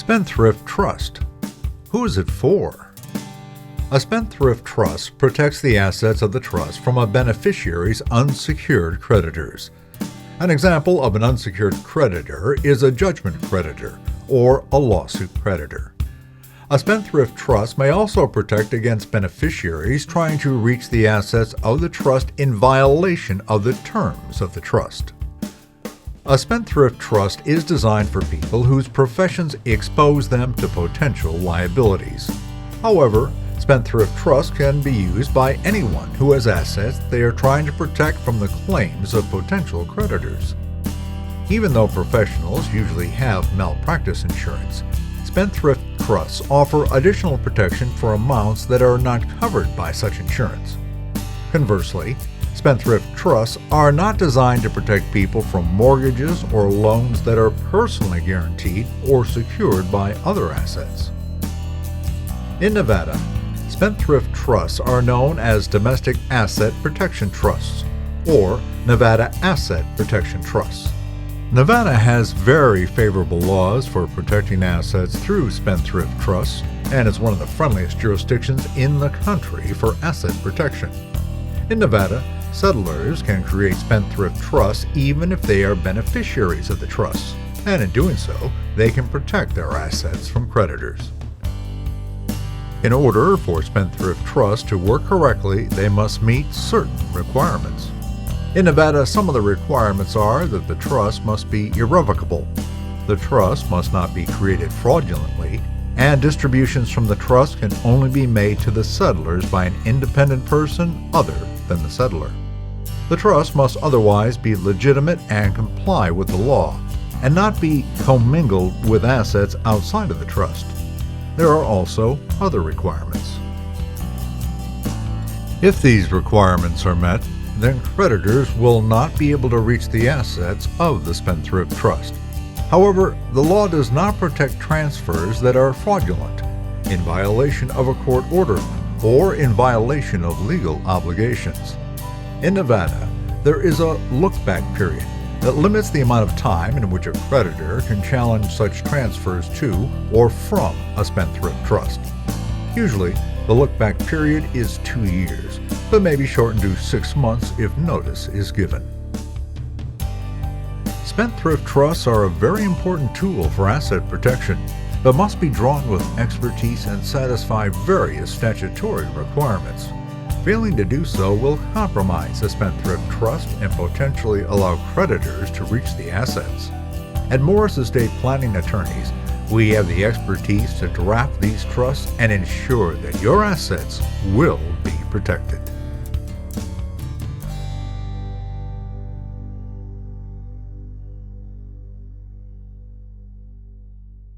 Spendthrift Trust. Who is it for? A spendthrift trust protects the assets of the trust from a beneficiary's unsecured creditors. An example of an unsecured creditor is a judgment creditor or a lawsuit creditor. A spendthrift trust may also protect against beneficiaries trying to reach the assets of the trust in violation of the terms of the trust. A spendthrift trust is designed for people whose professions expose them to potential liabilities. However, spendthrift trust can be used by anyone who has assets they are trying to protect from the claims of potential creditors. Even though professionals usually have malpractice insurance, spendthrift trusts offer additional protection for amounts that are not covered by such insurance. Conversely, spendthrift trusts are not designed to protect people from mortgages or loans that are personally guaranteed or secured by other assets. In Nevada, spendthrift trusts are known as Domestic Asset Protection Trusts, or Nevada Asset Protection Trusts. Nevada has very favorable laws for protecting assets through spendthrift trusts, and is one of the friendliest jurisdictions in the country for asset protection. In Nevada, settlers can create spendthrift trusts even if they are beneficiaries of the trusts, and in doing so, they can protect their assets from creditors. In order for spendthrift trusts to work correctly, they must meet certain requirements. In Nevada, some of the requirements are that the trust must be irrevocable, the trust must not be created fraudulently, and distributions from the trust can only be made to the settlers by an independent person other than the settler. The trust must otherwise be legitimate and comply with the law, and not be commingled with assets outside of the trust. There are also other requirements. If these requirements are met, then creditors will not be able to reach the assets of the spendthrift trust. However, the law does not protect transfers that are fraudulent, in violation of a court order, or in violation of legal obligations. In Nevada, there is a look-back period that limits the amount of time in which a creditor can challenge such transfers to or from a spendthrift trust. Usually, the look-back period is 2 years, but may be shortened to 6 months if notice is given. Spendthrift trusts are a very important tool for asset protection, but must be drawn with expertise and satisfy various statutory requirements. Failing to do so will compromise a spendthrift trust and potentially allow creditors to reach the assets. At Morris Estate Planning Attorneys, we have the expertise to draft these trusts and ensure that your assets will be protected.